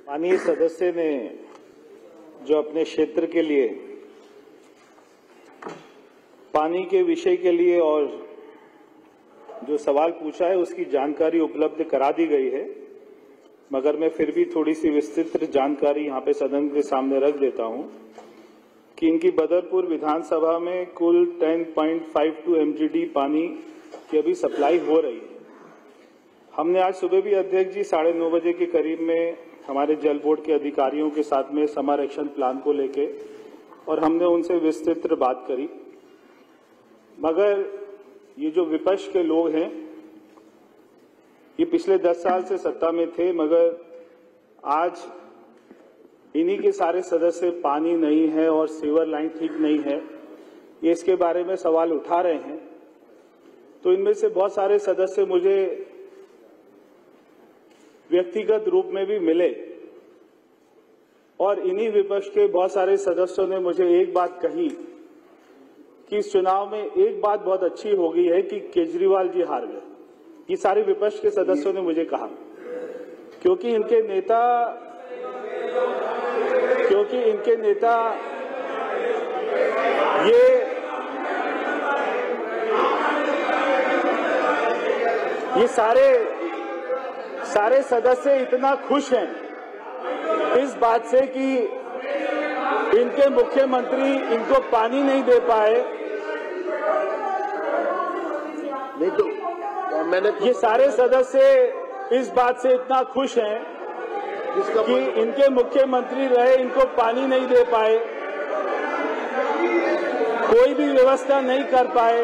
माननीय सदस्य ने जो अपने क्षेत्र के लिए पानी के विषय के लिए और जो सवाल पूछा है उसकी जानकारी उपलब्ध करा दी गई है, मगर मैं फिर भी थोड़ी सी विस्तृत जानकारी यहाँ पे सदन के सामने रख देता हूँ कि इनकी बदरपुर विधानसभा में कुल 10.52 MGD पानी की अभी सप्लाई हो रही है। हमने आज सुबह भी अध्यक्ष जी 9:30 बजे के करीब में हमारे जल बोर्ड के अधिकारियों के साथ में समर एक्शन प्लान को लेके और हमने उनसे विस्तृत बात करी, मगर ये जो विपक्ष के लोग हैं ये पिछले 10 साल से सत्ता में थे, मगर आज इन्हीं के सारे सदस्य पानी नहीं है और सीवर लाइन ठीक नहीं है, ये इसके बारे में सवाल उठा रहे हैं। तो इनमें से बहुत सारे सदस्य मुझे व्यक्तिगत रूप में भी मिले और इन्हीं विपक्ष के बहुत सारे सदस्यों ने मुझे एक बात कही कि इस चुनाव में एक बात बहुत अच्छी हो गई है कि केजरीवाल जी हार गए। ये सारे विपक्ष के सदस्यों ने मुझे कहा क्योंकि इनके नेता ये सारे सदस्य इतना खुश हैं इस बात से कि इनके मुख्यमंत्री इनको पानी नहीं दे पाए। नहीं तो ये सारे सदस्य इस बात से इतना खुश हैं कि इनके मुख्यमंत्री रहे इनको पानी नहीं दे पाए, कोई भी व्यवस्था नहीं कर पाए।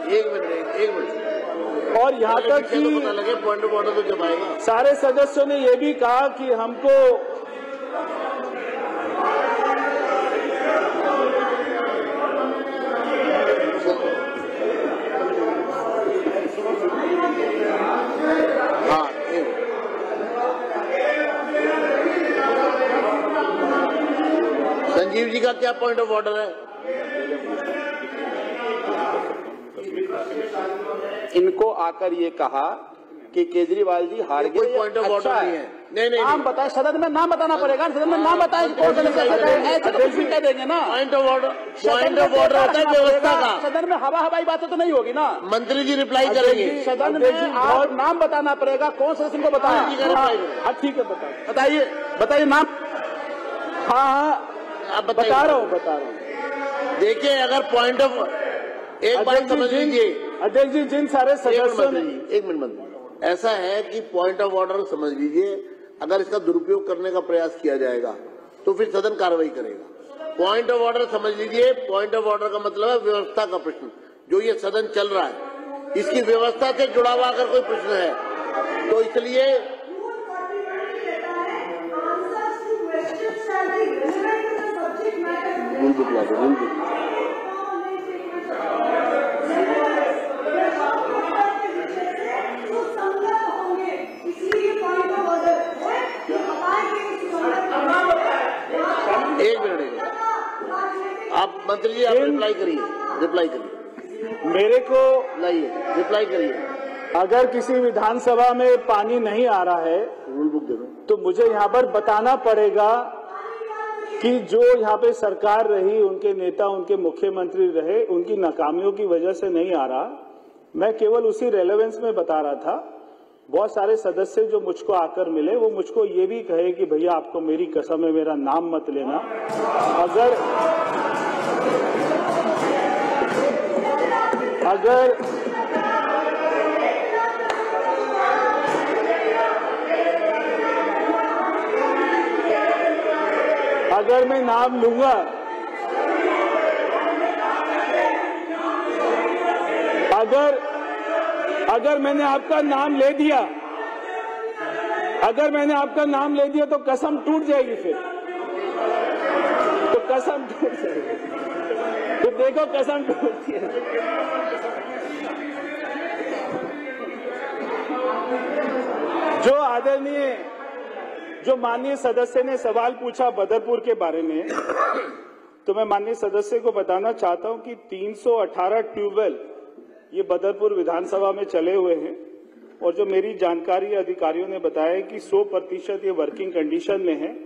एक मिनट और यहाँ तक कि पॉइंट ऑफ ऑर्डर तो जब आएगा। सारे सदस्यों ने ये भी कहा कि हमको संजीव जी का क्या पॉइंट ऑफ ऑर्डर है? इनको आकर ये कहा कि केजरीवाल जी हार गए। कोई पॉइंट ऑफ ऑर्डर नहीं है। नहीं नाम बताए, सदन में नाम बताना पड़ेगा। सदन में नाम बताए ऐसे तो कुछ भी कह देंगे ना। पॉइंट ऑफ ऑर्डर होता है व्यवस्था का। सदन में हवाई बातें तो नहीं होगी ना। मंत्री जी रिप्लाई करेंगे। सदन में आप नाम बताना पड़ेगा। कौन सदस्य को बताया? ठीक है, बताइए नाम। हाँ आप बता रहा हूँ। देखिए, अगर पॉइंट ऑफ एक बात समझ लीजिए अध्यक्ष जी, जिन सारे सदस्यों ने एक मिनट ऐसा है कि पॉइंट ऑफ ऑर्डर समझ लीजिए, अगर इसका दुरुपयोग करने का प्रयास किया जाएगा तो फिर सदन कार्रवाई करेगा। पॉइंट ऑफ ऑर्डर समझ लीजिए, पॉइंट ऑफ ऑर्डर का मतलब है व्यवस्था का प्रश्न। जो ये सदन चल रहा है इसकी व्यवस्था से जुड़ा हुआ अगर कोई प्रश्न है तो इसलिए एक मिनट आप मंत्री जी आप रिप्लाई करिए मेरे को लाइए, रिप्लाई करिए। अगर किसी विधानसभा में पानी नहीं आ रहा है रूल बुक दे दो तो मुझे यहाँ पर बताना पड़ेगा कि जो यहाँ पे सरकार रही, उनके नेता, उनके मुख्यमंत्री रहे, उनकी नाकामियों की वजह से नहीं आ रहा। मैं केवल उसी रेलेवेंस में बता रहा था। बहुत सारे सदस्य जो मुझको आकर मिले वो मुझको ये भी कहे कि भैया आपको मेरी कसम है मेरा नाम मत लेना। अगर मैं नाम लूंगा, अगर मैंने आपका नाम ले दिया, तो कसम टूट जाएगी। फिर तो कसम टूट जाएगी। तो देखो कसम टूटती है। जो माननीय सदस्य ने सवाल पूछा बदरपुर के बारे में, तो मैं माननीय सदस्य को बताना चाहता हूं कि 318 ट्यूबवेल ये बदरपुर विधानसभा में चले हुए हैं और जो मेरी जानकारी अधिकारियों ने बताया है कि 100% ये वर्किंग कंडीशन में है।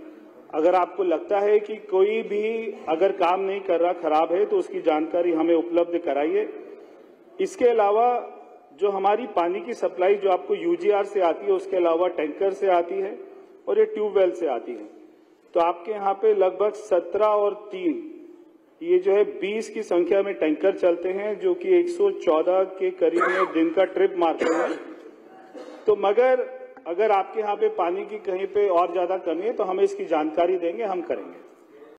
अगर आपको लगता है कि कोई भी अगर काम नहीं कर रहा, खराब है, तो उसकी जानकारी हमें उपलब्ध कराइए। इसके अलावा जो हमारी पानी की सप्लाई जो आपको यूजीआर से आती है, उसके अलावा टैंकर से आती है और ये ट्यूबवेल से आती है। तो आपके यहाँ पे लगभग 17 और 3 ये जो है 20 की संख्या में टैंकर चलते हैं, जो कि 114 के करीब में दिन का ट्रिप मारते हैं। तो मगर अगर आपके यहाँ पे पानी की कहीं पे और ज्यादा कमी है तो हमें इसकी जानकारी देंगे, हम करेंगे।